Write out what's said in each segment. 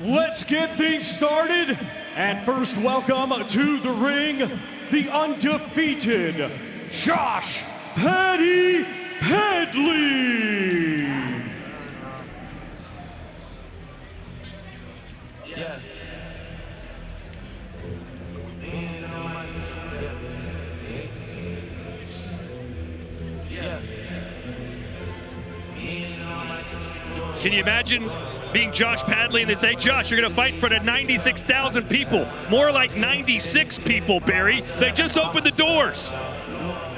Let's get things started. And first, welcome to the ring, the undefeated Josh Paddy Padley. Yeah. Can you imagine being Josh Padley and they say, Josh, you're going to fight for the 96,000 people. More like 96 people, Barry. They just opened the doors.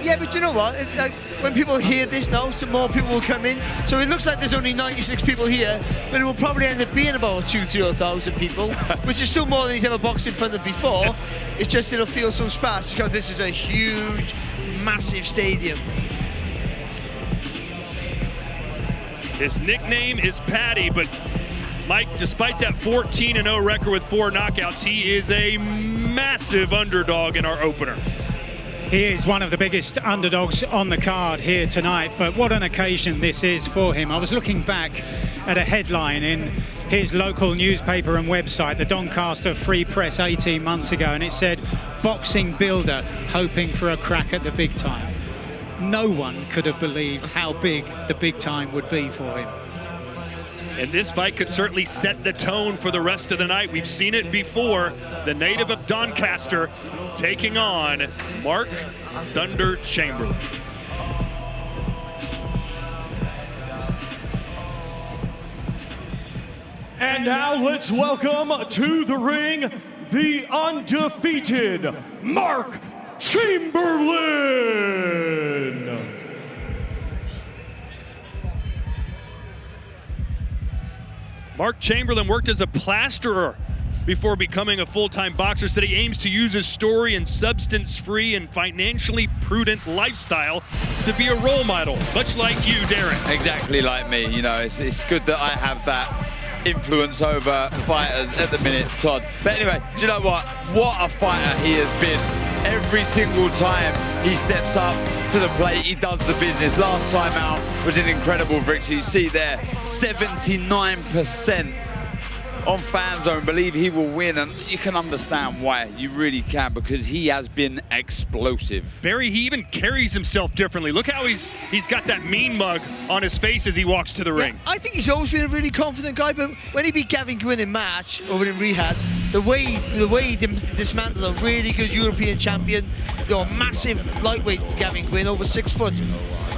Yeah, but you know what? It's like when people hear this now, some more people will come in. So it looks like there's only 96 people here, but it will probably end up being about 2,000-3,000 people, which is still more than he's ever boxed in front of before. It's just it'll feel so sparse because this is a huge, massive stadium. His nickname is Paddy, but Mike, despite that 14-0 record with 4 knockouts, he is a massive underdog in our opener. He is one of the biggest underdogs on the card here tonight, but what an occasion this is for him. I was looking back at a headline in his local newspaper and website, the Doncaster Free Press, 18 months ago, and it said, boxing builder hoping for a crack at the big time. No one could have believed how big the big time would be for him. And this fight could certainly set the tone for the rest of the night. We've seen it before. The native of Doncaster taking on Mark Thunder Chamberlain. And now let's welcome to the ring the undefeated Mark Chamberlain. Mark Chamberlain worked as a plasterer before becoming a full-time boxer. Said he aims to use his story and substance-free and financially prudent lifestyle to be a role model, much like you, Darren. Exactly like me. You know, it's good that I have that influence over fighters at the minute, Todd. But anyway, do you know what? What a fighter he has been. Every single time he steps up to the plate, he does the business. Last time out was an incredible victory. You see there, 79% on fan zone believe he will win, and you can understand why. You really can, because he has been explosive. Barry, he even carries himself differently. Look how he's got that mean mug on his face as he walks to the ring. I think he's always been a really confident guy, but when he beat Gavin Gwynn in March over in Riyadh, the way he dismantled a really good European champion, massive lightweight Gavin Gwynn, over 6 foot,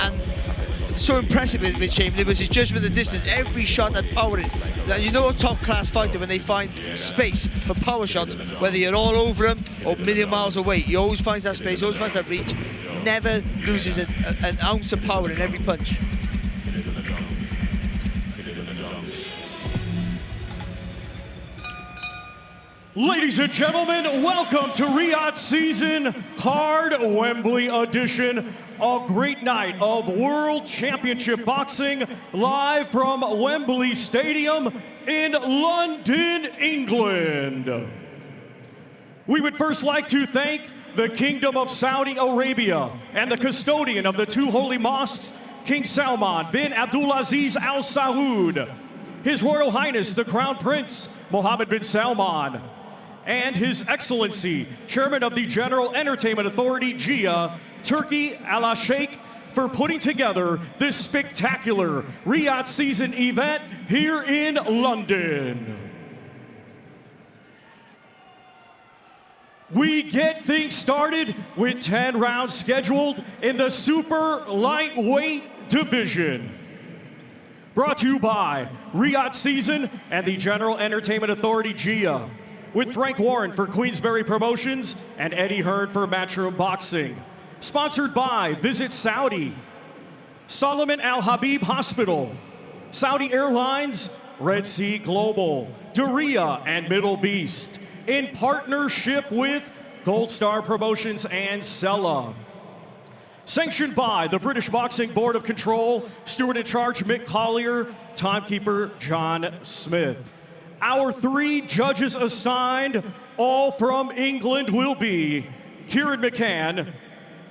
and so impressive with Chamberlain was his judgment of distance. Every shot had power in it. Now, you know a top-class fighter when they find space for power shots, whether you're all over him or a million miles away, he always finds that space, always finds that reach, never loses an ounce of power in every punch. Ladies and gentlemen, welcome to Riyadh Season Card Wembley Edition. A great night of World Championship Boxing live from Wembley Stadium in London, England. We would first like to thank the Kingdom of Saudi Arabia and the custodian of the 2 holy mosques, King Salman bin Abdulaziz Al Saud, His Royal Highness the Crown Prince Mohammed bin Salman, and His Excellency, Chairman of the General Entertainment Authority, GIA, Turkey Al Sheikh, for putting together this spectacular Riyadh season event here in London. We get things started with 10 rounds scheduled in the super lightweight division. Brought to you by Riyadh Season and the General Entertainment Authority, GIA, with Frank Warren for Queensberry Promotions and Eddie Hearn for Matchroom Boxing. Sponsored by Visit Saudi, Solomon Al Habib Hospital, Saudi Airlines, Red Sea Global, Doria and Middle Beast, in partnership with Gold Star Promotions and Sella. Sanctioned by the British Boxing Board of Control, Steward in Charge Mick Collier, Timekeeper John Smith. Our 3 judges assigned, all from England, will be Kieran McCann,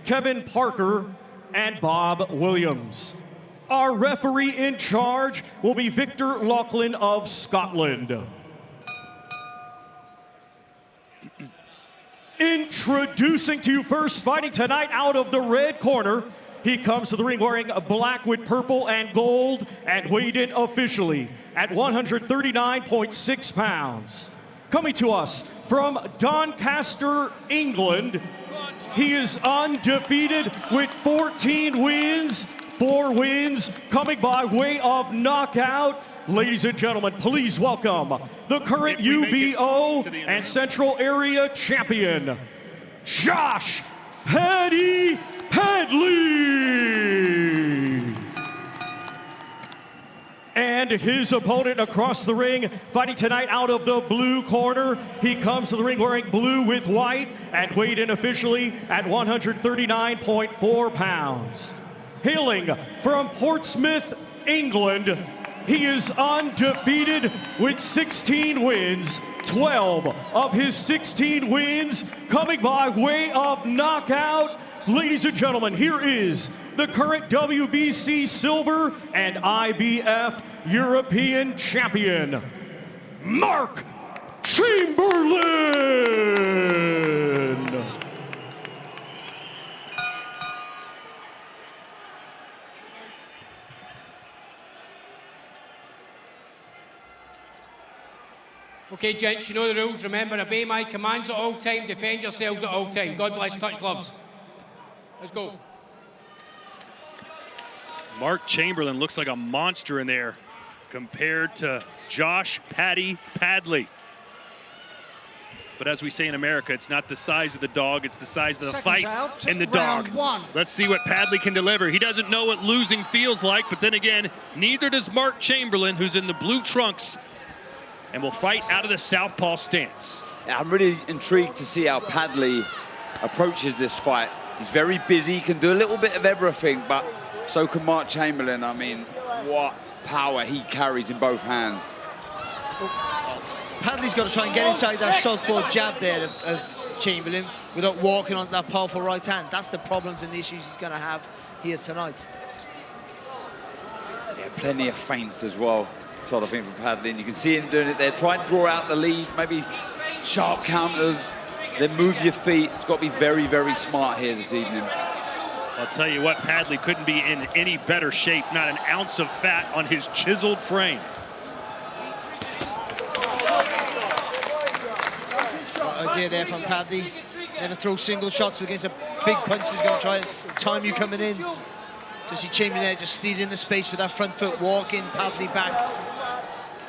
Kevin Parker, and Bob Williams. Our referee in charge will be Victor Laughlin of Scotland. Introducing to you first, fighting tonight out of the red corner. He comes to the ring wearing black with purple and gold and weighed in officially at 139.6 pounds. Coming to us from Doncaster, England, he is undefeated with 14 wins, 4 wins, coming by way of knockout. Ladies and gentlemen, please welcome the current UBO and Central Area champion, Josh Paddy Padley. And his opponent across the ring, fighting tonight out of the blue corner. He comes to the ring wearing blue with white and weighed in officially at 139.4 pounds. Hailing from Portsmouth, England, he is undefeated with 16 wins, 12 of his 16 wins coming by way of knockout. Ladies and gentlemen, here is the current WBC Silver and IBF European Champion, Mark Chamberlain. Okay, gents, you know the rules. Remember, obey my commands at all time, defend yourselves at all time. God bless, touch gloves. Let's go. Mark Chamberlain looks like a monster in there compared to Josh Paddy Padley. But as we say in America, it's not the size of the dog, it's the size of the fight in the dog. Let's see what Padley can deliver. He doesn't know what losing feels like, but then again, neither does Mark Chamberlain, who's in the blue trunks, and will fight out of the southpaw stance. Yeah, I'm really intrigued to see how Padley approaches this fight. He's very busy, he can do a little bit of everything, but so can Mark Chamberlain. I mean, what power he carries in both hands. Padley's got to try and get inside that southpaw jab there of Chamberlain without walking onto that powerful right hand. That's the problems and the issues he's going to have here tonight. Yeah, plenty of feints as well, sort of thing from Padley, and you can see him doing it there. Try and draw out the lead, maybe sharp counters, then move your feet. It's got to be very, very smart here this evening. I'll tell you what, Padley couldn't be in any better shape. Not an ounce of fat on his chiseled frame. Good idea there from Padley. Never throw single shots against a big punch. He's going to try and time you coming in. Just see Chamberlain there, just stealing the space with that front foot, walking Padley back,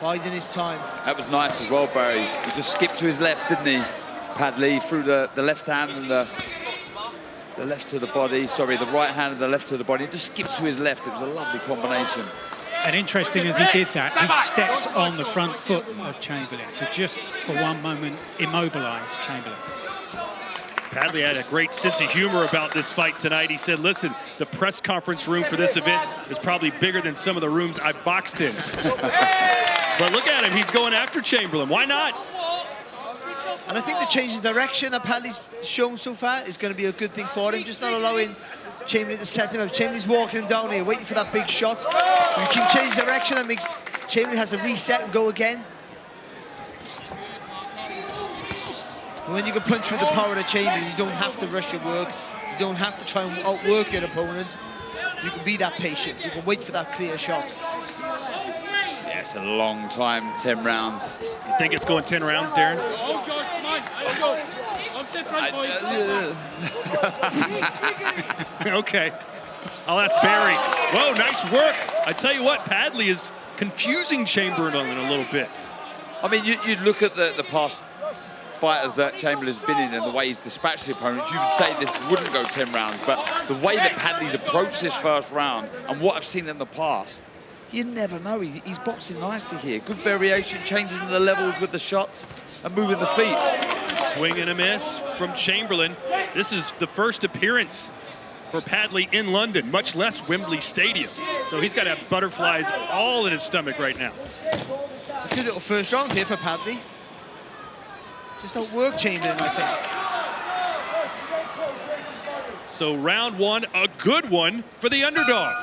biding his time. That was nice as well, Barry. He just skipped to his left, didn't he? Padley through the left hand and the left to the body. Sorry, the right hand and the left to the body. He just skipped to his left. It was a lovely combination. And interesting, as he did that, he stepped on the front foot of Chamberlain to just, for one moment, immobilise Chamberlain. Padley had a great sense of humor about this fight tonight. He said, listen, the press conference room for this event is probably bigger than some of the rooms I boxed in. But look at him, he's going after Chamberlain. Why not? And I think the change in direction that Padley's shown so far is going to be a good thing for him, just not allowing Chamberlain to set him up. Chamberlain's walking him down here, waiting for that big shot. When you keep changing direction, that makes Chamberlain has to reset and go again. And when you can punch with the power of Chamberlain, you don't have to rush your work. You don't have to try and outwork your opponent. You can be that patient. You can wait for that clear shot. Yeah, it's a long time, 10 rounds. You think it's going 10 rounds, Darren? Oh, George, come on. Let's go. Front, boys. Okay. I'll ask Barry. Whoa, nice work. I tell you what, Padley is confusing Chamberlain a little bit. I mean, you look at the past fighters that Chamberlain's been in and the way he's dispatched the opponents, you would say this wouldn't go 10 rounds, but the way that Padley's approached this first round and what I've seen in the past, you never know. He's boxing nicely here. Good variation, changing the levels with the shots and moving the feet. Swing and a miss from Chamberlain. This is the first appearance for Padley in London, much less Wembley Stadium. So he's got to have butterflies all in his stomach right now. It's a good little first round here for Padley. Just outwork Chamberlain, I think. So round one, a good one for the underdog.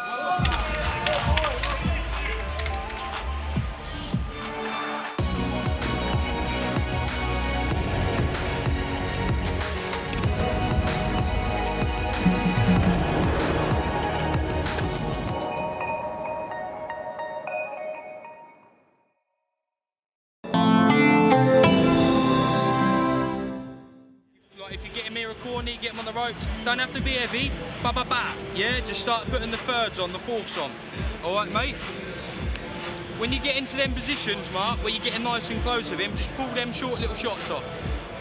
corner, get him on the ropes. Don't have to be heavy. Ba ba ba. Yeah, just start putting the thirds on, the fourths on. All right, mate. When you get into them positions, Mark, where you're getting nice and close with him, just pull them short little shots off.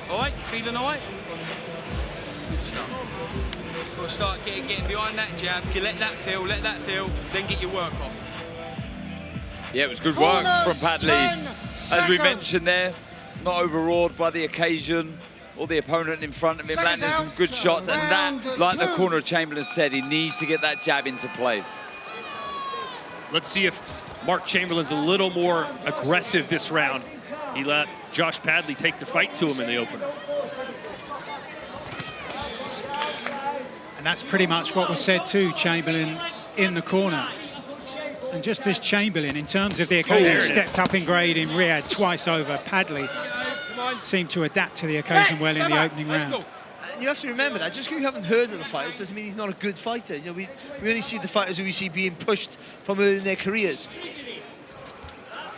All right, feeling all right? Good stuff. Got to start getting behind that jab. You let that feel, then get your work off. Yeah, it was good work from Padley. As we mentioned there, not overawed by the occasion or the opponent in front of him, landing some good shots. And that, like the corner of Chamberlain said, he needs to get that jab into play. Let's see if Mark Chamberlain's a little more aggressive this round. He let Josh Padley take the fight to him in the opener. And that's pretty much what was said to Chamberlain in the corner. And just as Chamberlain, in terms of the occasion, stepped up in grade in Riyadh twice over, Padley seemed to adapt to the occasion well in the opening round. And you have to remember that just because you haven't heard of the fight, it doesn't mean he's not a good fighter. You know, we only see the fighters who we see being pushed from early in their careers.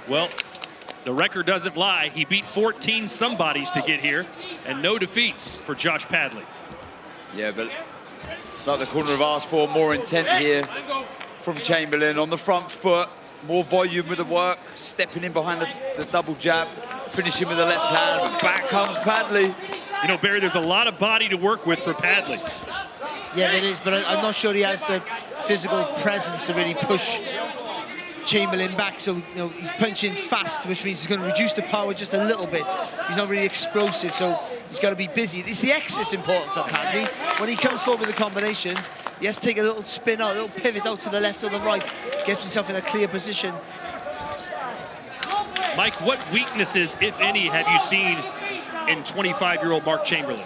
Well, the record doesn't lie. He beat 14 somebodies to get here, and no defeats for Josh Padley. Yeah, but like the corner have asked for, more intent here from Chamberlain on the front foot, more volume with the work, stepping in behind the double jab, finishing with the left hand, but back comes Padley. You know, Barry, there's a lot of body to work with for Padley. Yeah, there is, but I'm not sure he has the physical presence to really push Chamberlain back. So, you know, he's punching fast, which means he's going to reduce the power just a little bit. He's not really explosive, so he's got to be busy. It's the X that's important for Padley. When he comes forward with the combinations, he has to take a little spin out, a little pivot out to the left or the right, gets himself in a clear position. Mike, what weaknesses, if any, have you seen in 25-year-old Mark Chamberlain?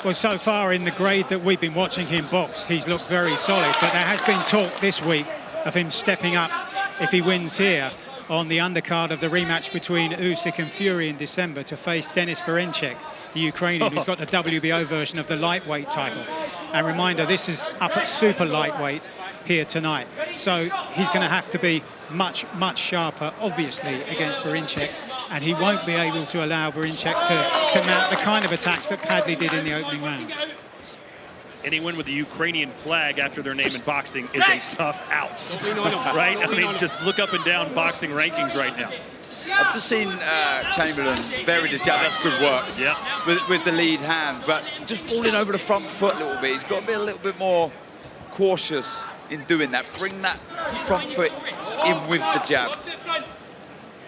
Well, so far in the grade that we've been watching him box, he's looked very solid, but there has been talk this week of him stepping up if he wins here on the undercard of the rematch between Usyk and Fury in December to face Denis Berinchyk, the Ukrainian, who's got the WBO version of the lightweight title. And reminder, this is up at super lightweight here tonight. So he's going to have to be much, much sharper, obviously, against Berinchyk. And he won't be able to allow Berinchyk to mount the kind of attacks that Padley did in the opening round. Anyone with the Ukrainian flag after their name in boxing is a tough out, right? I mean, just look up and down boxing rankings right now. I've just seen Chamberlain vary the jab. That's good work with the lead hand, but just falling over the front foot a little bit. He's got to be a little bit more cautious in doing that. Bring that front foot in with the jab.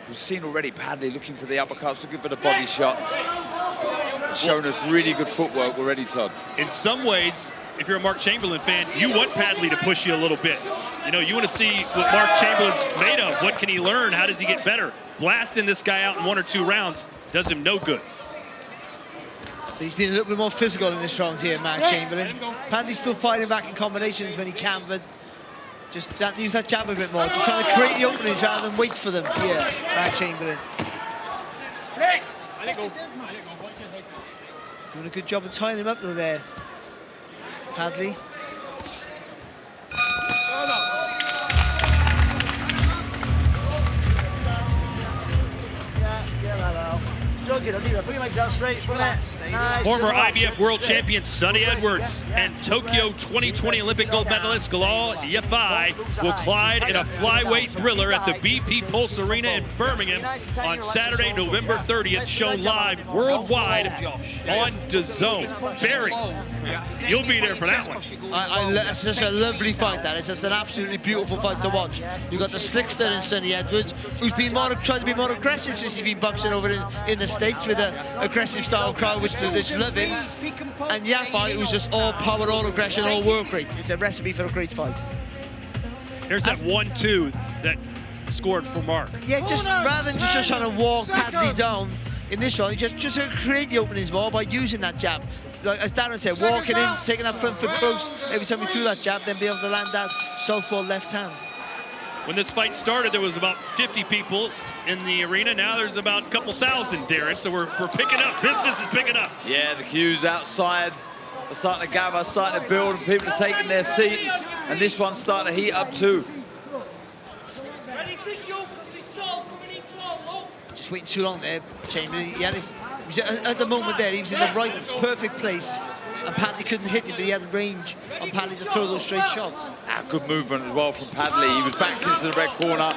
We've seen already Padley looking for the uppercuts, looking for the body shots. Shown us really good footwork already, Todd. In some ways, if you're a Mark Chamberlain fan, you want Padley to push you a little bit. You know, you want to see what Mark Chamberlain's made of. What can he learn? How does he get better? Blasting this guy out in 1 or 2 rounds does him no good. He's been a little bit more physical in this round here, Mark Chamberlain. Padley's still fighting back in combinations when he can, but just use that jab a bit more. Just trying to create the openings rather than wait for them here, Mark Chamberlain. Doing a good job of tying him up though there, Padley. Bring your legs out straight. Former IBF world champion Sonny Edwards and Tokyo 2020 Olympic gold medalist Galal Yafai will collide in a flyweight thriller at the BP Pulse Arena in Birmingham on Saturday, November 30th, shown live worldwide on DAZN. Barry, you'll be there for that one. It's just a lovely fight, that. It's just an absolutely beautiful fight to watch. You've got the slickster in Sonny Edwards, who's been trying to be more aggressive since he's been boxing over in the States with an aggressive style crowd which love him, and Yafai, who's just all power, all aggression, all work rate. It's a recipe for a great fight. There's that 1-2 that scored for Mark. Yeah, just rather than just trying to walk Padley down in this round, just create the openings more by using that jab. Like, as Darren said, walking in, taking that front foot close, every time you do that jab, then be able to land that southpaw left hand. When this fight started, there was about 50 people in the arena. Now there's about a couple thousand, Darren. So we're picking up. Business is picking up. Yeah, the queues outside are starting to gather, starting to build, and people are taking their seats. And this one's starting to heat up too. Just waiting too long there, Chamberlain. He had his At the moment there, he was in the right, perfect place, and Padley couldn't hit him, but he had range on Padley to throw those straight shots. Good movement as well from Padley. He was backed into the red corner.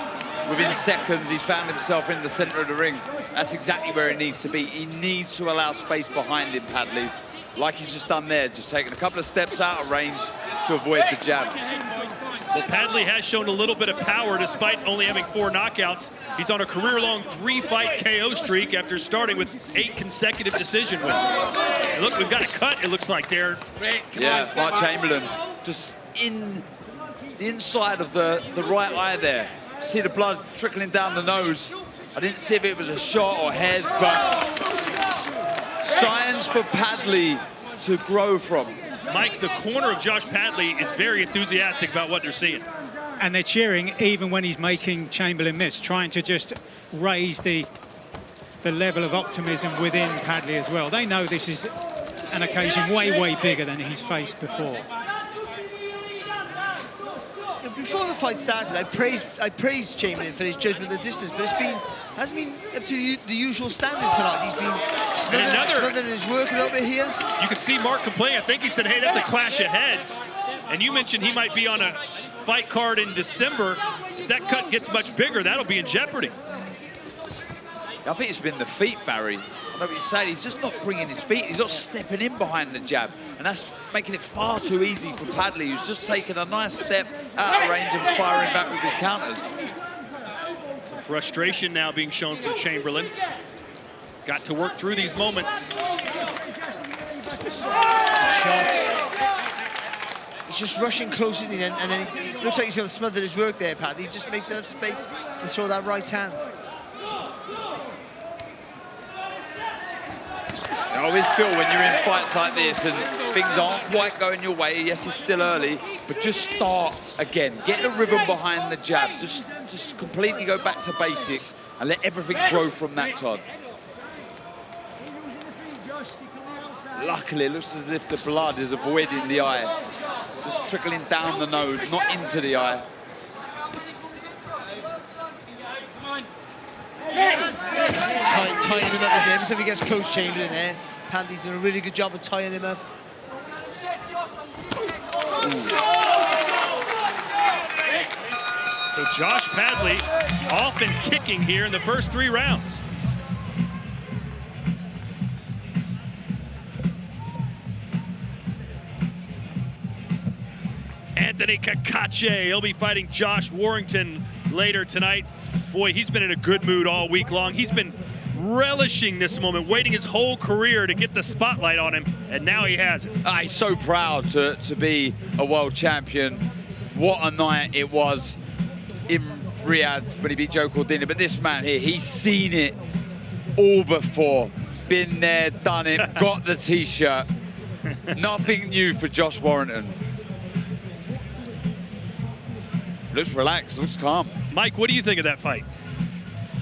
Within seconds, he's found himself in the centre of the ring. That's exactly where he needs to be. He needs to allow space behind him, Padley, like he's just done there, just taking a couple of steps out of range to avoid the jab. Well, Padley has shown a little bit of power despite only having 4 knockouts. He's on a career-long 3-fight KO streak after starting with 8 consecutive decision wins. And look, we've got a cut, it looks like, Darren. Yeah, Mark Chamberlain just in the inside of the right eye there. See the blood trickling down the nose. I didn't see if it was a shot or head, but signs for Padley to grow from. Mike, the corner of Josh Padley is very enthusiastic about what they're seeing. And they're cheering even when he's making Chamberlain miss, trying to just raise the level of optimism within Padley as well. They know this is an occasion way bigger than he's faced before. Before the fight started, I praised Chamberlain for his judgment of the distance, but hasn't been up to the usual standard tonight. He's been smothering his work a little bit here. You can see Mark complaining. I think he said, hey, that's a clash of heads. And you mentioned he might be on a fight card in December. If that cut gets much bigger, that'll be in jeopardy. I think it's been the feet, Barry. I know what you're saying. He's just not bringing his feet. He's not stepping in behind the jab. And that's making it far too easy for Padley, who's just taking a nice step out of range and firing back with his counters. Some frustration now being shown from Chamberlain. Got to work through these moments. Shots. He's just rushing close, and then it looks like he's going to smother his work there, Padley. He just makes enough space to throw that right hand. I always feel when you're in fights like this and things aren't quite going your way, yes, it's still early, but just start again. Get the rhythm behind the jab. Just completely go back to basics and let everything grow from that, Todd. Luckily, it looks as if the blood is avoiding the eye. Just trickling down the nose, not into the eye. Tying him up again. So he gets close, Chamberlain there. Padley doing a really good job of tying him up. So Josh Padley off and kicking here in the first 3 rounds. Anthony Kakache, he'll be fighting Josh Warrington later tonight. Boy, he's been in a good mood all week long. He's been relishing this moment, waiting his whole career to get the spotlight on him, and now he has it. He's so proud to be a world champion. What a night it was in Riyadh when he beat Joe Cordina. But this man here, he's seen it all before. Been there, done it, got the T-shirt. Nothing new for Josh Warrington. Looks relaxed, looks calm. Mike, what do you think of that fight?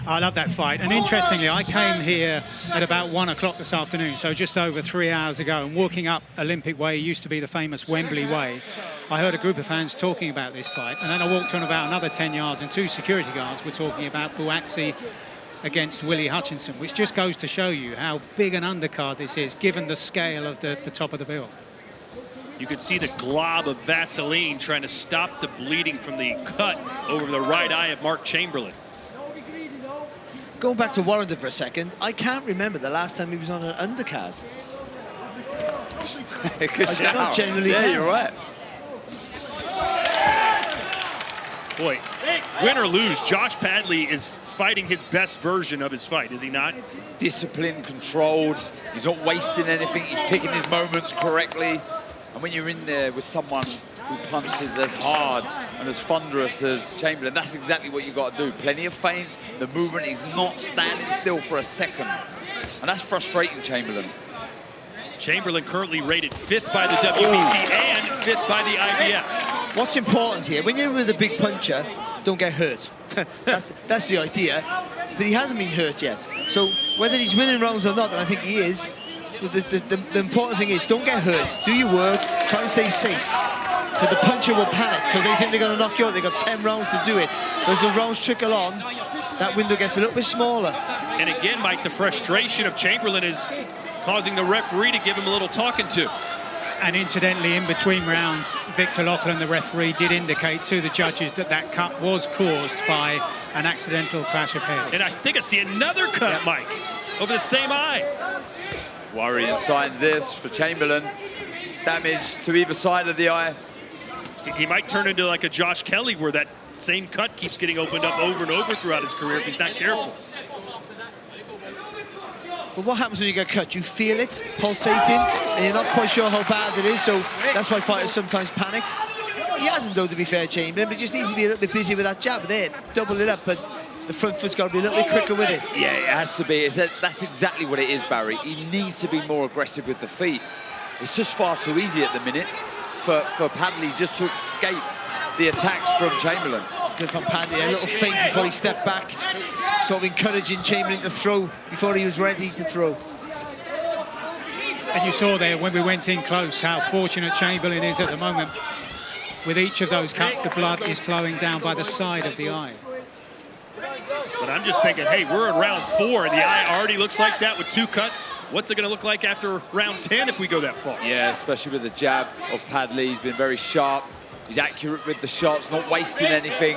I love that fight. And interestingly, I came here at about 1 o'clock this afternoon, so just over 3 hours ago, and walking up Olympic Way, used to be the famous Wembley Way, I heard a group of fans talking about this fight. And then I walked on about another 10 yards, and 2 security guards were talking about Buatsi against Willie Hutchinson, which just goes to show you how big an undercard this is, given the scale of the top of the bill. You could see the glob of Vaseline trying to stop the bleeding from the cut over the right eye of Mark Chamberlain. Going back to Warrington for a second, I can't remember the last time he was on an undercard. Not generally. Yeah, you're right. Boy, win or lose, Josh Padley is fighting his best version of his fight, is he not? Disciplined, controlled. He's not wasting anything. He's picking his moments correctly. And when you're in there with someone who punches as hard and as thunderous as Chamberlain, that's exactly what you've got to do. Plenty of feints, the movement, he's not standing still for a second. And that's frustrating Chamberlain. Chamberlain currently rated 5th by the WBC and 5th by the IBF. What's important here, when you're with a big puncher, don't get hurt. that's the idea. But he hasn't been hurt yet. So whether he's winning rounds or not, and I think he is, the important thing is don't get hurt. Do your work, try and stay safe. But the puncher will panic because they think they're going to knock you out. They've got 10 rounds to do it. As the rounds trickle on, that window gets a little bit smaller. And again, Mike, the frustration of Chamberlain is causing the referee to give him a little talking to. And incidentally, in between rounds, Victor Lachlan, the referee, did indicate to the judges that that cut was caused by an accidental clash of heads. And I think I see another cut, Mike, over the same eye. Worrying signs this for Chamberlain. Damage to either side of the eye. He might turn into like a Josh Kelly, where that same cut keeps getting opened up over and over throughout his career if he's not careful. But what happens when you get cut? You feel it pulsating, and you're not quite sure how bad it is, so that's why fighters sometimes panic. He hasn't, though, to be fair, Chamberlain, but he just needs to be a little bit busy with that jab there. Double it up, but the front foot's got to be a little bit quicker with it. Yeah, it has to be. That's exactly what it is, Barry. He needs to be more aggressive with the feet. It's just far too easy at the minute for Padley just to escape the attacks from Chamberlain. Good from Padley, a little feint before he stepped back, sort of encouraging Chamberlain to throw before he was ready to throw. And you saw there when we went in close how fortunate Chamberlain is at the moment. With each of those cuts, the blood is flowing down by the side of the eye. But I'm just thinking, hey, we're in round 4, and the eye already looks like that with 2 cuts. What's it going to look like after round 10 if we go that far? Yeah, especially with the jab of Padley. He's been very sharp. He's accurate with the shots, not wasting anything,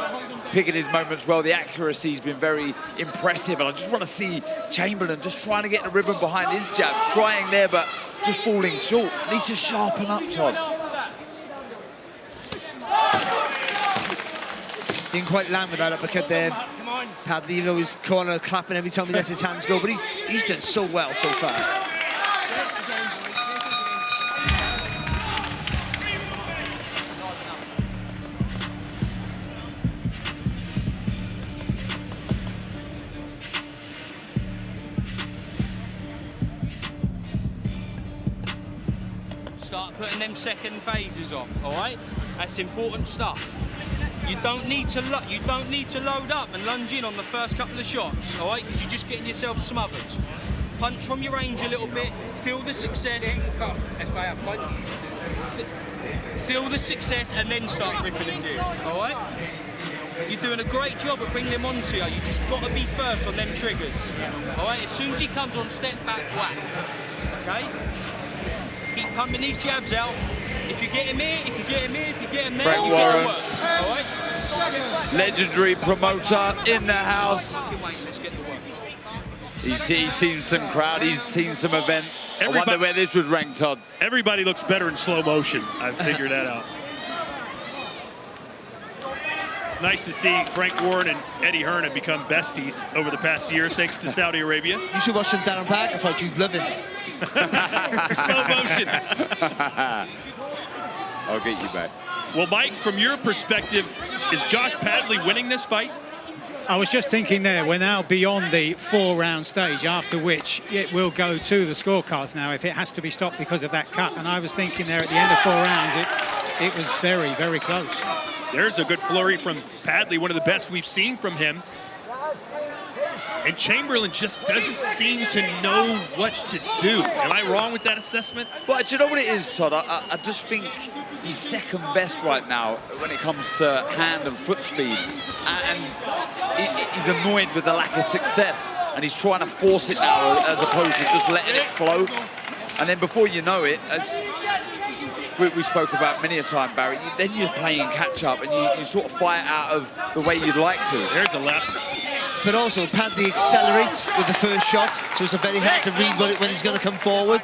picking his moments well. The accuracy's been very impressive, and I just want to see Chamberlain just trying to get the rhythm behind his jab, trying there, but just falling short. Needs to sharpen up, Todd. Didn't quite land with that uppercut there. Padley, even though his corner clapping every time he lets his hands go, but he's done so well so far. Start putting them second phases on, all right? That's important stuff. You don't need to load up and lunge in on the first couple of shots, all right? Because you're just getting yourself smothered. Punch from your range a little bit, feel the success. That's why I punch. Feel the success and then start ripping and doing, all right? You're doing a great job of bringing them onto you. You just got to be first on them triggers, all right? As soon as he comes on, step back, whack, okay? Keep pumping these jabs out. If you get him here, if you get him here, if you get him there, you get him work. All right? Legendary promoter in the house. He's seen some crowd, he's seen some events. I wonder where this would rank, Todd. Everybody looks better in slow motion. I've figured that out. It's nice to see Frank Warren and Eddie Hearn have become besties over the past year thanks to Saudi Arabia. You should watch some Darren Parker fight, you'd love him. Slow motion. I'll get you back. Well, Mike, from your perspective, is Josh Padley winning this fight? I was just thinking there, we're now beyond the 4-round stage, after which it will go to the scorecards now if it has to be stopped because of that cut. And I was thinking there at the end of 4 rounds, it was very, very close. There's a good flurry from Padley, one of the best we've seen from him. And Chamberlain just doesn't seem to know what to do. Am I wrong with that assessment? Well, do you know what it is, Todd? I just think he's second best right now when it comes to hand and foot speed. And he's annoyed with the lack of success. And he's trying to force it now as opposed to just letting it flow. And then before you know it, we spoke about many a time, Barry, then you're playing catch-up and you sort of fight out of the way you'd like to. There's a left. But also, Padley accelerates with the first shot, so it's very hard to read when he's going to come forward.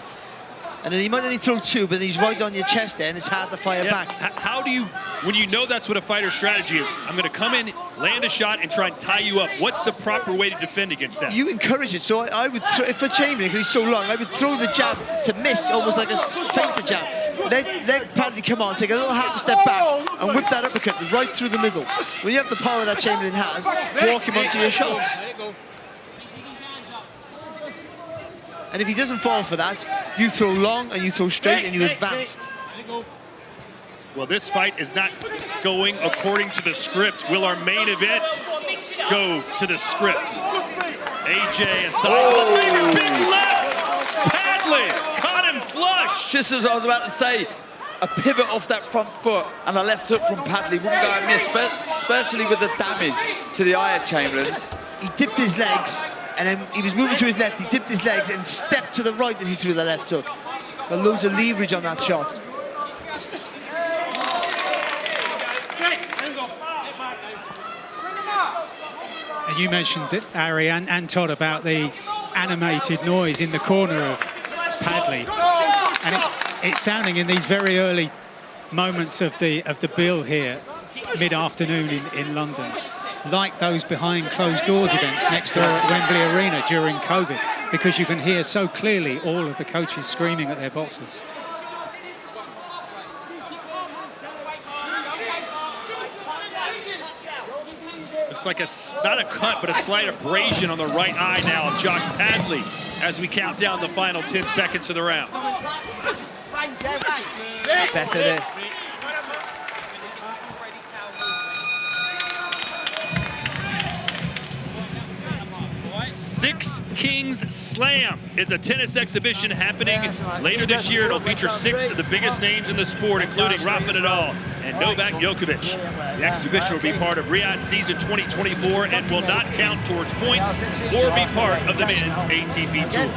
And then he might only throw 2, but he's right on your chest there, and it's hard to fire back. How do you, when you know that's what a fighter's strategy is, I'm going to come in, land a shot, and try and tie you up. What's the proper way to defend against that? You encourage it. So I would, for Chamberlain, because he's so long, I would throw the jab to miss, almost like a feint the jab. Let Padley come on, take a little half a step back, and whip that uppercut right through the middle. When you have the power that Chamberlain has, walk him onto your shots. And if he doesn't fall for that, you throw long and you throw straight and you advanced. Well, this fight is not going according to the script. Will our main event go to the script? AJ aside. Oh, baby, big left! Padley caught him flush! Just as I was about to say, a pivot off that front foot and a left hook from Padley wouldn't go and miss, especially with the damage to the eye of Chamberlain. he dipped his legs, and then he was moving to his left, he dipped his legs and stepped to the right as he threw the left hook. Got loads of leverage on that shot. And you mentioned, Ari and Todd, about the animated noise in the corner of Padley, and it's sounding in these very early moments of the bill here, mid-afternoon in London, like those behind closed doors events next door at Wembley Arena during COVID, because you can hear so clearly all of the coaches screaming at their boxers. Looks like not a cut, but a slight abrasion on the right eye now of Josh Padley as we count down the final 10 seconds of the round. Better there. Six Kings Slam is a tennis exhibition happening later this year. It'll feature 6 of the biggest names in the sport, including Rafa Nadal and Novak Djokovic. The exhibition will be part of Riyadh season 2024 and will not count towards points or be part of the men's ATP Tour.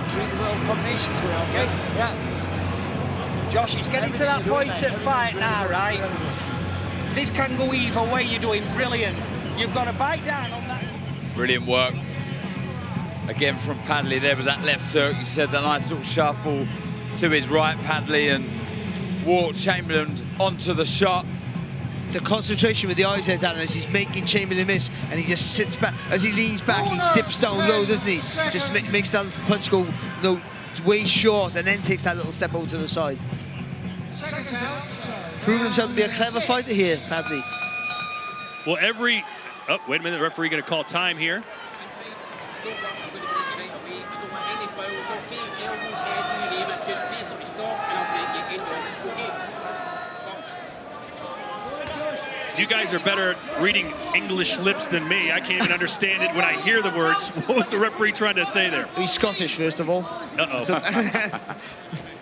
Josh, it's getting to that point at fight now, right? This can go either way. You're doing brilliant. You've got to bite down on that. Brilliant work. Again from Padley there with that left hook. You said the nice little shuffle to his right, Padley, and walked Chamberlain onto the shot. The concentration with the eyes there, Dan, as he's making Chamberlain miss, and he just sits back. As he leans back, he dips down low, doesn't he? Just makes that punch go way short, and then takes that little step over to the side. Proving himself to be a clever fighter here, Padley. Well, oh, wait a minute, the referee going to call time here. You guys are better at reading English lips than me. I can't even understand it when I hear the words. What was the referee trying to say there? He's Scottish, first of all. Uh-oh. So,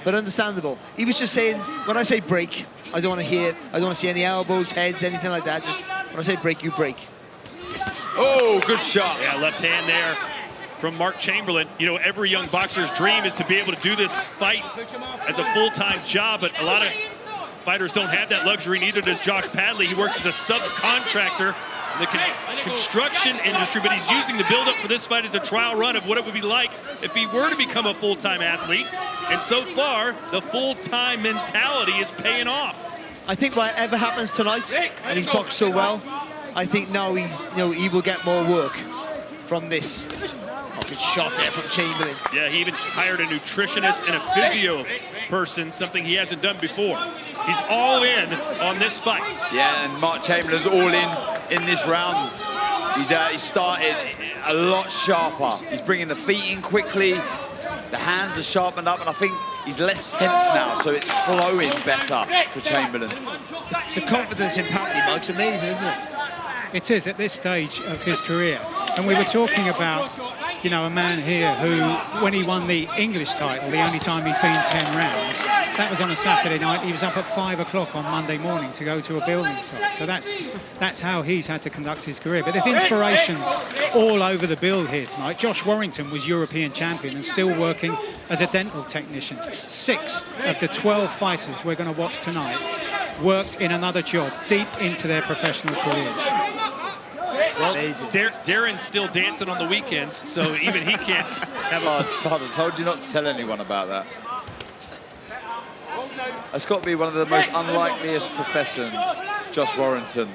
but understandable. He was just saying, when I say break, I don't want to see any elbows, heads, anything like that. Just when I say break, you break. Oh, good shot. Yeah, left hand there from Mark Chamberlain. You know, every young boxer's dream is to be able to do this fight as a full-time job, but a lot of fighters don't have that luxury, neither does Josh Padley. He works as a subcontractor in the construction industry, but he's using the build-up for this fight as a trial run of what it would be like if he were to become a full-time athlete. And so far, the full-time mentality is paying off. I think whatever happens tonight, and he's boxed so well, I think now he will get more work from this. Oh, good shot there from Chamberlain. Yeah, he even hired a nutritionist and a physio person, something he hasn't done before. He's all in on this fight. Yeah, and Mark Chamberlain's all in this round. He started a lot sharper. He's bringing the feet in quickly. The hands are sharpened up, and I think he's less tense now, so it's flowing better for Chamberlain. The confidence in Padley, Mike's amazing, isn't it? It is at this stage of his career. And we were talking about, you know, a man here who, when he won the English title, the only time he's been 10 rounds, that was on a Saturday night. He was up at 5 o'clock on Monday morning to go to a building site. So that's how he's had to conduct his career. But there's inspiration all over the bill here tonight. Josh Warrington was European champion and still working as a dental technician. 6 of the 12 fighters we're going to watch tonight worked in another job deep into their professional careers. Well, Darren's still dancing on the weekends, so even he can't have Todd, I told you not to tell anyone about that. It's got to be one of the most unlikeliest professions Josh Warrington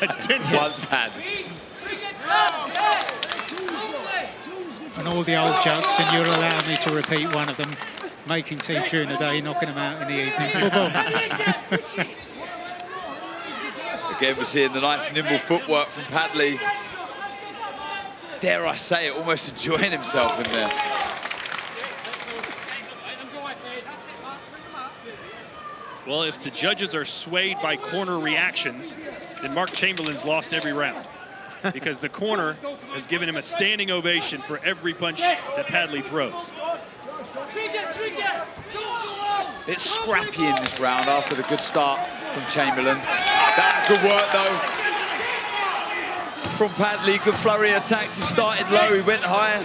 once had. And all the old jokes, and you'll allow me to repeat one of them: making teeth during the day, knocking them out in the evening. Again, we're seeing the nice nimble footwork from Padley. Dare I say it, almost enjoying himself in there. Well, if the judges are swayed by corner reactions, then Mark Chamberlain's lost every round, because the corner has given him a standing ovation for every punch that Padley throws. It's scrappy in this round after the good start from Chamberlain. That good work, though. from Padley. Good flurry of attacks. He started low, he went high.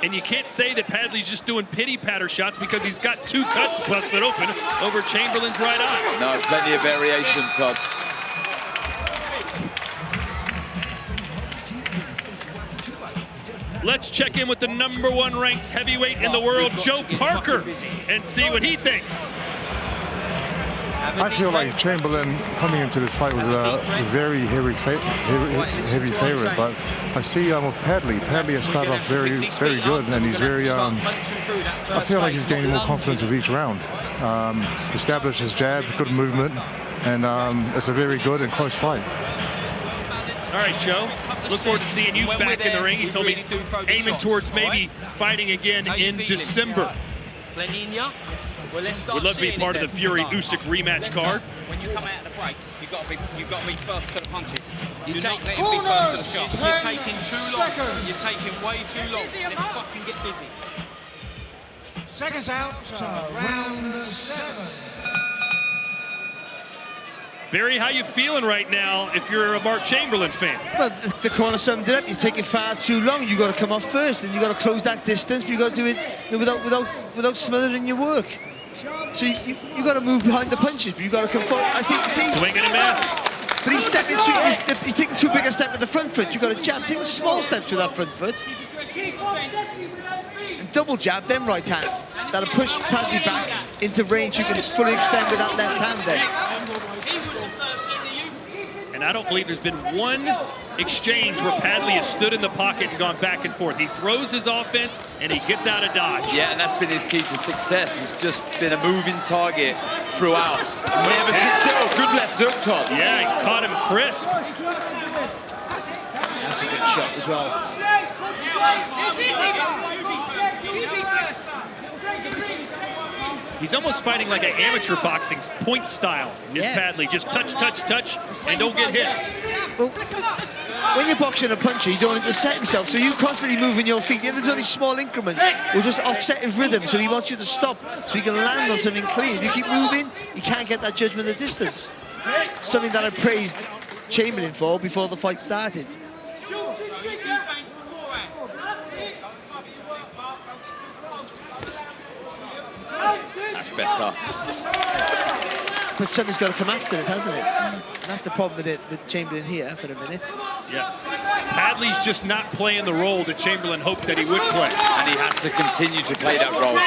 And you can't say that Padley's just doing pity-patter shots because he's got 2 cuts busted open over Chamberlain's right eye. No, plenty of variation, Todd. Let's check in with the #1 ranked heavyweight in the world, Joe Parker, and see what he thinks. I feel like Chamberlain coming into this fight was a very heavy favorite, but I see with Padley has started off very good, and he's very. I feel like he's gaining more confidence with each round. Established his jab, good movement, and it's a very good and close fight. All right, Joe. Look forward to seeing you back in the ring. He told me aiming towards maybe fighting again in December. Would love to be part of the Fury Usyk rematch card. When you come out of the break, you've got to be first to the punches. You're not letting be first to the shots. You're taking too long. You're taking way too long. Let's fucking get busy. Seconds out, round 7. Barry, how you feeling right now if you're a Mark Chamberlain fan? Well, the corner summed it up. You're taking far too long. You've got to come off first, and you've got to close that distance, but you've got to do it without smothering your work. So you've got to move behind the punches, but you've got to come forward. I think, see... Swing and a miss. But he's taking too big a step with the front foot. You've got to jab. Take the small steps with that front foot. And double jab, then right hand. That'll push Padley back into range. You can fully extend with that left hand there. And I don't believe there's been one exchange where Padley has stood in the pocket and gone back and forth. He throws his offense and he gets out of dodge. Yeah, and that's been his key to success. He's just been a moving target throughout. And whenever sits still, good left hook, Todd. Yeah, he caught him crisp. That's a good shot as well. He's almost fighting like an amateur boxing point style, is Padley. Just touch, touch, touch, and don't get hit. Well, when you're boxing a puncher, you don't want him to set himself, so you constantly moving your feet. If there's only small increments, will just offset his rhythm, so he wants you to stop, so he can land on something clean. If you keep moving, you can't get that judgment of distance. Something that I praised Chamberlain for before the fight started. That's better. But something's got to come after it, hasn't it? And that's the problem with Chamberlain here for a minute. Yeah. Padley's just not playing the role that Chamberlain hoped that he would play. And he has to continue to play that role.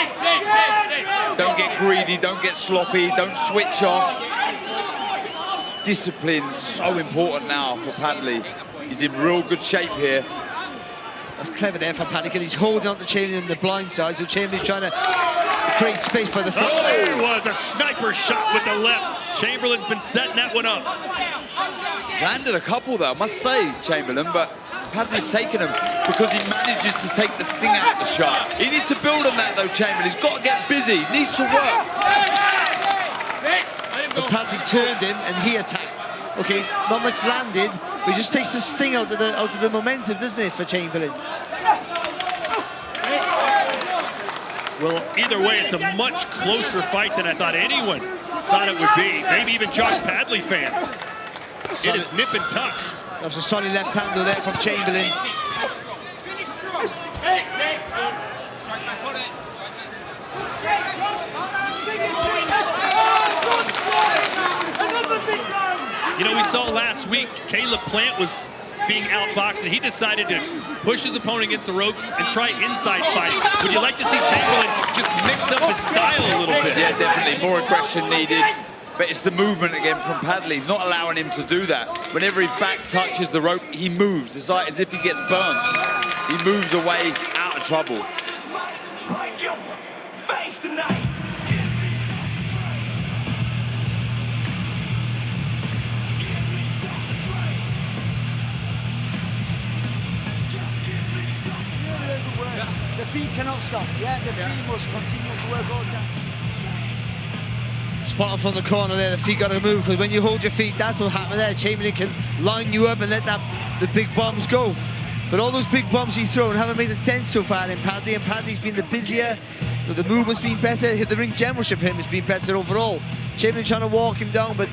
Don't get greedy, don't get sloppy, don't switch off. Discipline's so important now for Padley. He's in real good shape here. That's clever there for Padley, because he's holding on to Chamberlain on the blind side, so Chamberlain's trying to create space by the front. Oh, there was a sniper shot with the left. Chamberlain's been setting that one up. Landed a couple though, I must say, Chamberlain, but Padley's taken them because he manages to take the sting out of the shot. He needs to build on that though, Chamberlain. He's got to get busy, he needs to work. But Padley turned him and he attacked. Okay, not much landed, but he just takes the sting out of the momentum, doesn't it, for Chamberlain? Well, either way, it's a much closer fight than I thought anyone thought it would be. Maybe even Josh Padley fans. It is nip and tuck. That was a solid left-hander there from Chamberlain. You know, we saw last week Caleb Plant was being outboxed, and he decided to push his opponent against the ropes and try inside fighting. Would you like to see Chamberlain just mix up his style a little bit? Yeah, definitely. More aggression needed. But it's the movement again from Padley. He's not allowing him to do that. Whenever his back touches the rope, he moves. It's like as if he gets burned. He moves away, out of trouble. The feet cannot stop, the feet must continue to work all the time. Spot on from the corner there, the feet got to move, because when you hold your feet, that's what happens there. Chamberlain can line you up and let the big bombs go. But all those big bombs he's thrown haven't made a dent so far in Padley, and Padley's been the busier, the movement's been better, the ring generalship for him has been better overall. Chamberlain trying to walk him down, but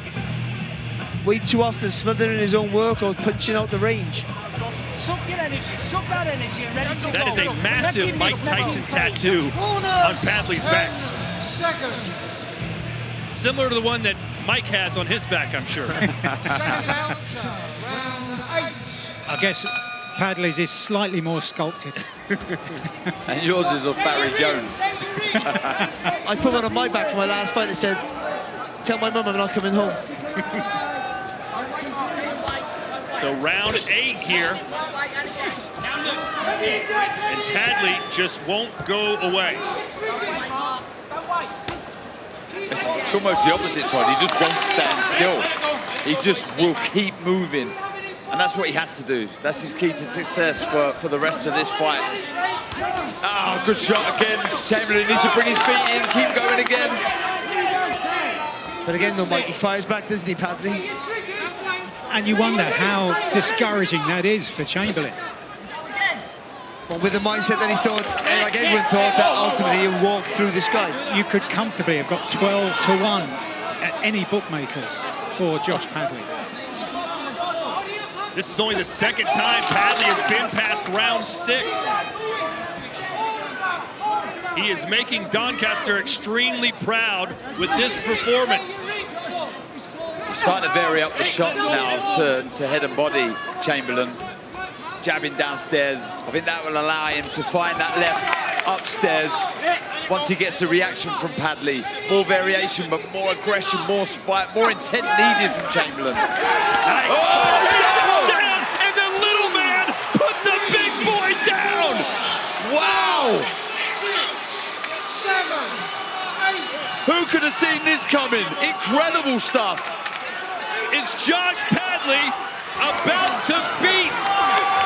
way too often smothering his own work or punching out the range. Suck your energy, suck that energy and ready to go. That is a massive Mike Tyson tattoo on Padley's back. Similar to the one that Mike has on his back, I'm sure. I guess Padley's is slightly more sculpted. And yours is of Barry Jones. I put one on my back for my last fight that said, "Tell my mum I'm not coming home." So round 8 here. And Padley just won't go away. It's almost the opposite side. He just won't stand still. He just will keep moving. And that's what he has to do. That's his key to success for the rest of this fight. Oh, good shot again. Chamberlain needs to bring his feet in, keep going again. But again, though, Mike, he fires back, doesn't he, Padley? And you wonder how discouraging that is for Chamberlain. Well, with the mindset that he thought, like everyone thought, that ultimately he'll walk through this guy. You could comfortably have got 12-1 at any bookmakers for Josh Padley. This is only the second time Padley has been past round 6. He is making Doncaster extremely proud with this performance. He's starting to vary up the shots now to head and body, Chamberlain. Jabbing downstairs. I think that will allow him to find that left upstairs once he gets a reaction from Padley. More variation, but more aggression, more spite, more intent needed from Chamberlain. Nice. Oh, down, and the little man puts the big boy down. Wow! 7, 8. Who could have seen this coming? Incredible stuff. It's Josh Padley about to beat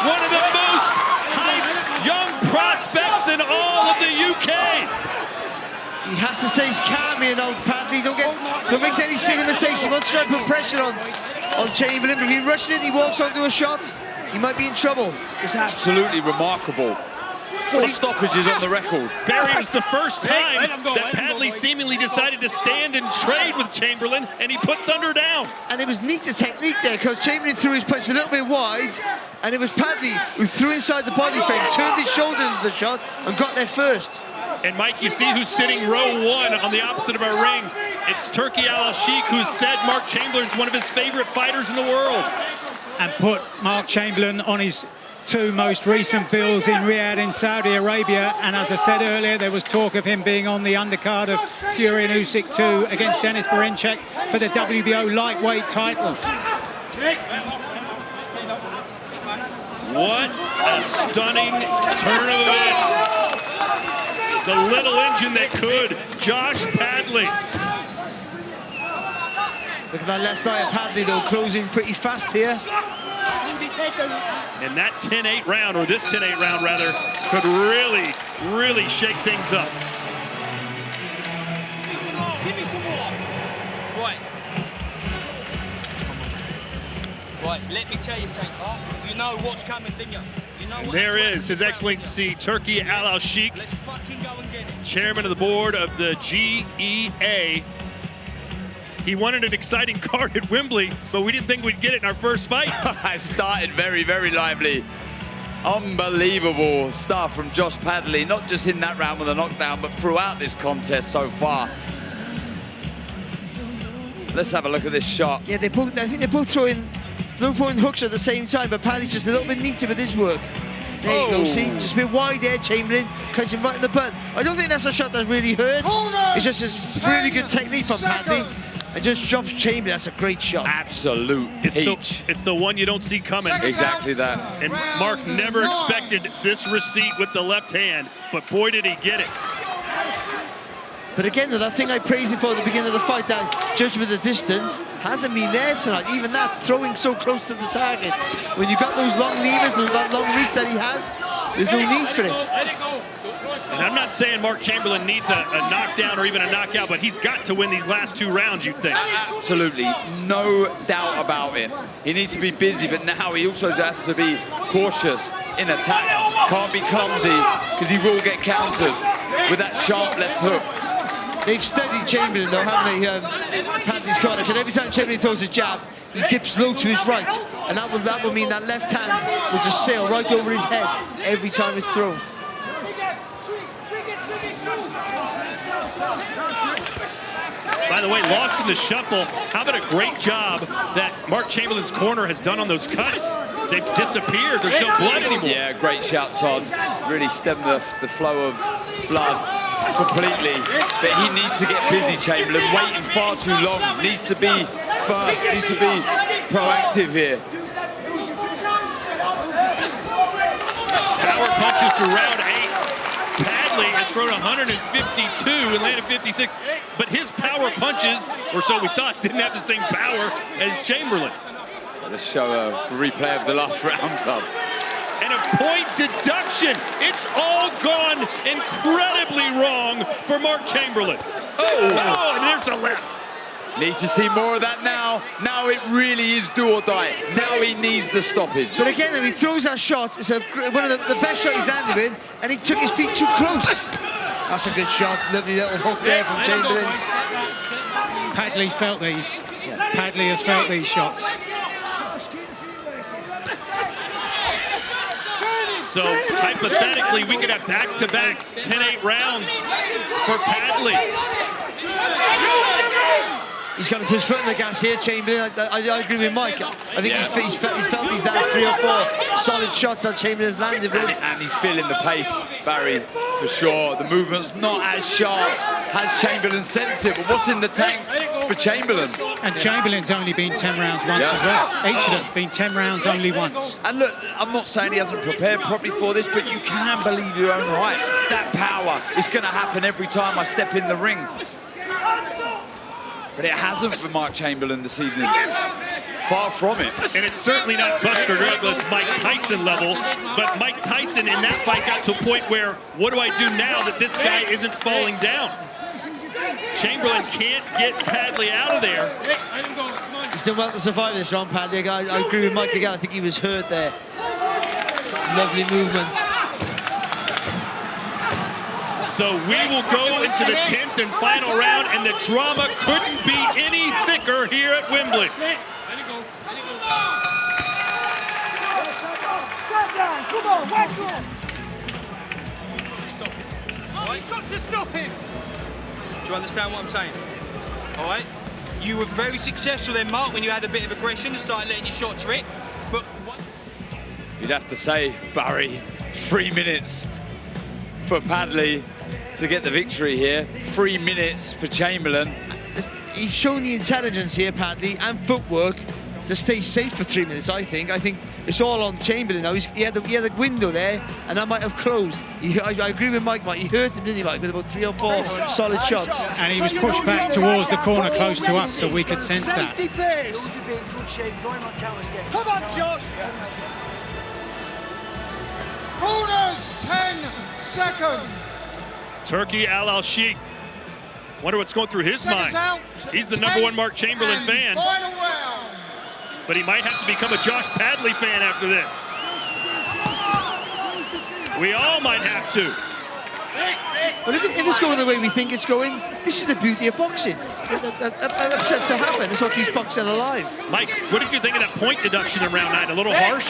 one of the most hyped young prospects in all of the UK. He has to stay calm here now, Padley. Don't make any silly mistakes. He wants to try and put pressure on Chamberlain. If he rushes in, he walks onto a shot, he might be in trouble. It's absolutely remarkable. 4 stoppages on the record. Barry, was the first time that Padley seemingly decided to stand and trade with Chamberlain, and he put Thunder down. And it was neat, the technique there, because Chamberlain threw his punch a little bit wide, and it was Padley who threw inside the body frame, turned his shoulder into the shot, and got there first. And Mike, you see who's sitting row 1 on the opposite of our ring. It's Turki Al-Sheikh, who said Mark Chamberlain is one of his favorite fighters in the world. And put Mark Chamberlain on his 2 most recent bills in Riyadh in Saudi Arabia, and as I said earlier, there was talk of him being on the undercard of Fury and Usyk 2 against Denis Berinchyk for the WBO lightweight title. What a stunning turn of events. The little engine that could, Josh Padley. Look at that left eye of Padley, though, closing pretty fast here. And that 10-8 round, or this 10-8 round rather, could really, really shake things up. Give me some more. Right. Right, let me tell you something. You know what's coming, didn't you? You know what There is His Excellency Turki Al-Sheikh, Let's fucking go and get it. chairman of the board of the GEA. He wanted an exciting card at Wembley, but we didn't think we'd get it in our first fight. It started very, very lively. Unbelievable stuff from Josh Padley, not just in that round with a knockdown, but throughout this contest so far. Let's have a look at this shot. Yeah, I think they're both throwing hooks at the same time, but Padley's just a little bit neater with his work. There you go, see? Just a bit wide there, Chamberlain, cuts him right in the butt. I don't think that's a shot that really hurts. It's just a really good technique from Padley. And just drops Chamberlain. That's a great shot. Absolute peach. It's the one you don't see coming. Exactly that. And Mark never expected this receipt with the left hand, but boy did he get it. But again, though, that thing I praised him for at the beginning of the fight, that judgment of distance, hasn't been there tonight. Even that, throwing so close to the target. When you've got those long levers, that long reach that he has, there's no need for it. And I'm not saying Mark Chamberlain needs a knockdown or even a knockout, but he's got to win these last 2 rounds, you'd think. Absolutely, no doubt about it. He needs to be busy, but now he also has to be cautious in attack. Can't be clumsy, because he will get countered with that sharp left hook. They've studied Chamberlain, though, haven't they? Padley's corner, because every time Chamberlain throws a jab, he dips low to his right, and that will mean that left hand will just sail right over his head every time it's thrown. By the way, lost in the shuffle. How about a great job that Mark Chamberlain's corner has done on those cuts? They've disappeared. There's no blood anymore. Yeah, great shout, Todd. Really stemmed the flow of blood completely. But he needs to get busy, Chamberlain. Waiting far too long. Needs to be first. Needs to be proactive here. Power punches through round 8. Padley has thrown 152 and landed 56, but his power punches, or so we thought, didn't have the same power as Chamberlain. Let's show a replay of the last round, Todd. And a point deduction. It's all gone incredibly wrong for Mark Chamberlain. Oh, and there's a left. Needs to see more of that now. Now it really is do or die. Now he needs the stoppage. But again, if he throws that shot, it's one of the best shots he's landed with, and he took his feet too close. That's a good shot. Lovely little hook there from Chamberlain. Padley's felt these. Padley has felt these shots. So hypothetically, we could have back-to-back 10-8 rounds for Padley. He's got to put his foot in the gas here, Chamberlain. I agree with Mike. I think he's felt these last 3 or 4 solid shots that Chamberlain's landed with. And he's feeling the pace, Barry, for sure. The movement's not as sharp as Chamberlain sensed it, but what's in the tank for Chamberlain? And Chamberlain's only been 10 rounds once as well. Each of them been 10 rounds only once. And look, I'm not saying he hasn't prepared properly for this, but you can believe your own height. That power is going to happen every time I step in the ring. But it hasn't for Mark Chamberlain this evening. Far from it. And it's certainly not Buster Douglas, Mike Tyson level, but Mike Tyson in that fight got to a point where, what do I do now that this guy isn't falling down? Chamberlain can't get Padley out of there. He's done well to survive this round, Padley. I agree with Mike again. I think he was hurt there. Lovely movement. So we will go into the 10th and final round, and the drama couldn't be any thicker here at Wembley. Come on, whack him! You've got to stop him! Do you understand what I'm saying? All right? You were very successful then, Mark, when you had a bit of aggression and started letting your shots rip. But you'd have to say, Barry, 3 minutes for Padley to get the victory here. 3 minutes for Chamberlain. He's shown the intelligence here, Padley, and footwork to stay safe for 3 minutes, I think. I think it's all on Chamberlain now. He had a window there, and that might have closed. I agree with Mike. He hurt him, didn't he, Mike, with about 3 or 4 solid shots. And he was pushed back towards the corner close to us, so we could sense that. Safety first. Come on, Josh. Corners, 10 seconds. Turkey Al-Sheikh. Wonder what's going through his mind. He's the #1 Mark Chamberlain fan. But he might have to become a Josh Padley fan after this. We all might have to. But if it's going the way we think it's going, this is the beauty of boxing. That upsets to happen. That's what keeps boxing alive. Mike, what did you think of that point deduction in round 9? A little harsh?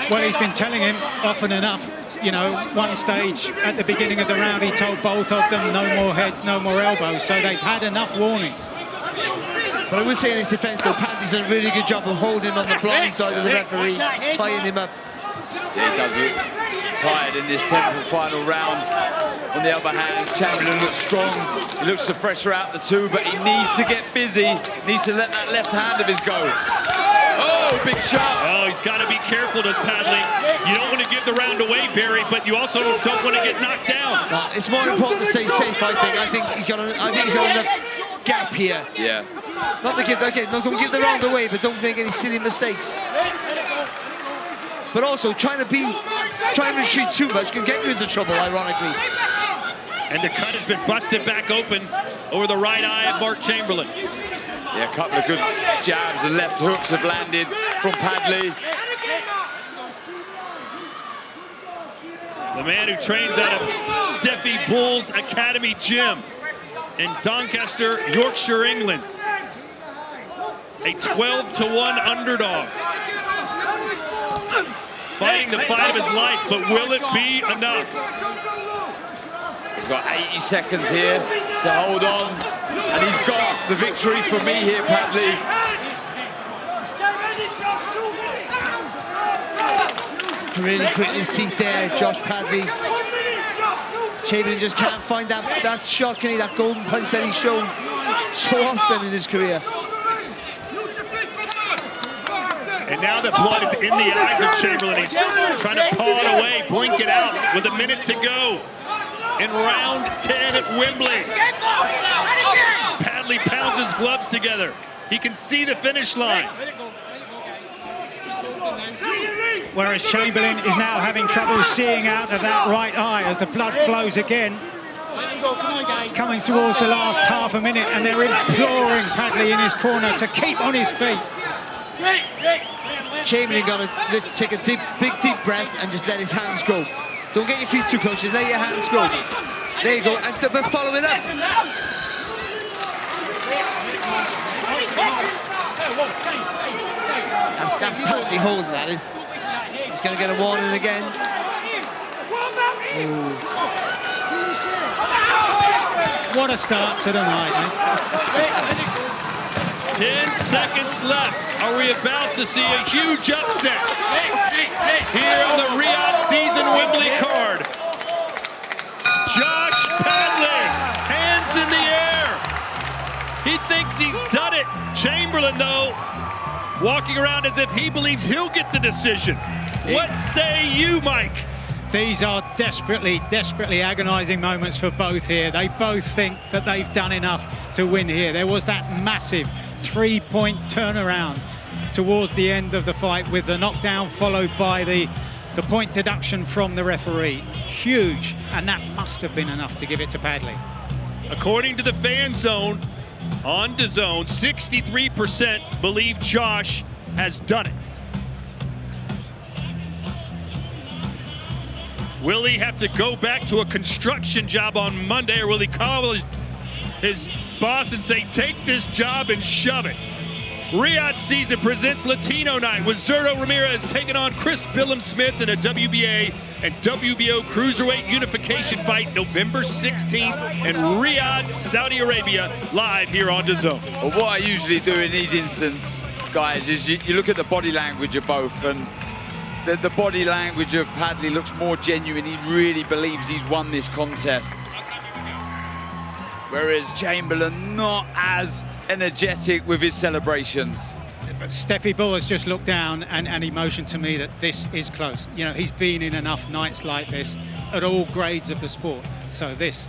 Well, he's been telling him often enough. You know, one stage at the beginning of the round, he told both of them no more heads, no more elbows. So they've had enough warnings. But I would say in his defence, though, Padley's done a really good job of holding him on the blind side of the referee, tying him up. Yeah, he does look tired in this 10th and final round. On the other hand, Chamberlain looks strong. He looks the fresher out the two, but he needs to get busy. Needs to let that left hand of his go. Oh, big shot. Oh, he's got to be careful, does Padley. You don't want to give the round away, Barry, but you also don't want to get knocked down. No, it's more important to stay safe, I think. I think he's got enough gap here. Yeah. Not to give, okay, no, don't give the round away, but don't make any silly mistakes. But also, trying to retreat too much can get you into trouble, ironically. And the cut has been busted back open over the right eye of Mark Chamberlain. Yeah, a couple of good jabs and left hooks have landed from Padley. The man who trains out of Steffi Bull's Academy Gym in Doncaster, Yorkshire, England. a 12-1 underdog. Fighting the fight of his life, but will it be enough? He's got 80 seconds here to hold on, and he's got the victory for me here, Padley. Really gritting his teeth there, Josh Padley. Chamberlain just can't find that shot, can he? That golden punch that he's shown so often in his career. And now the blood is in the eyes of Chamberlain. He's trying to paw it away, blink it out with a minute to go in round 10 at Wembley. Padley pounds his gloves together. He can see the finish line. Whereas Chamberlain is now having trouble seeing out of that right eye as the blood flows again. Coming towards the last half a minute, and they're imploring Padley in his corner to keep on his feet. Chamberlain got to take a big deep breath and just let his hands go. Don't get your feet too close, just let your hands go. There you go, and follow it up. That's Padley holding that. He's going to get a warning again. Ooh. What a start to the night, eh? 10 seconds left. Are we about to see a huge upset here on the Riyadh season Wembley card? Josh Padley, hands in the air. He thinks he's done it. Chamberlain, though, walking around as if he believes he'll get the decision. What say you, Mike? These are desperately agonizing moments for both here. They both think that they've done enough to win here. There was that massive 3-point turnaround towards the end of the fight with the knockdown followed by the point deduction from the referee. Huge, and that must have been enough to give it to Padley. According to the fan zone on DAZN, 63% believe Josh has done it. Will he have to go back to a construction job on Monday, or will he call his boss and say, take this job and shove it? Riyadh season presents Latino Night with Zurdo Ramirez taking on Chris Billum-Smith in a WBA and WBO Cruiserweight unification fight November 16th in Riyadh, Saudi Arabia, live here on DAZN. Well, what I usually do in these instances, guys, is you look at the body language of both, and the body language of Padley looks more genuine. He really believes he's won this contest. Whereas Chamberlain not as energetic with his celebrations. But Steffi Bull has just looked down and he motioned to me that this is close. You know, he's been in enough nights like this at all grades of the sport. So this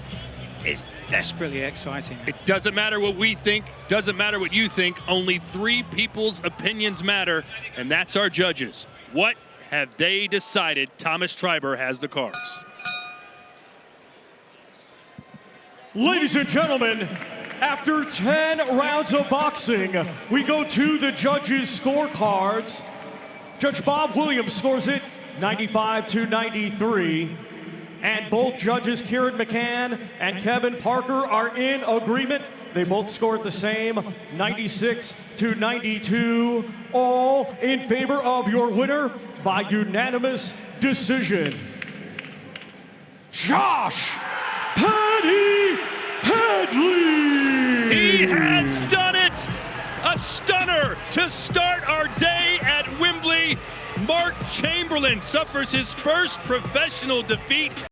is desperately exciting. It doesn't matter what we think, doesn't matter what you think. Only 3 people's opinions matter, and that's our judges. What have they decided? Thomas Triber has the cards. Ladies and gentlemen, after 10 rounds of boxing, we go to the judges' scorecards. Judge Bob Williams scores it 95-93. And both judges, Kieran McCann and Kevin Parker, are in agreement. They both scored the same, 96-92, all in favor of your winner by unanimous decision. Josh Padley! He has done it! A stunner to start our day at Wembley. Mark Chamberlain suffers his first professional defeat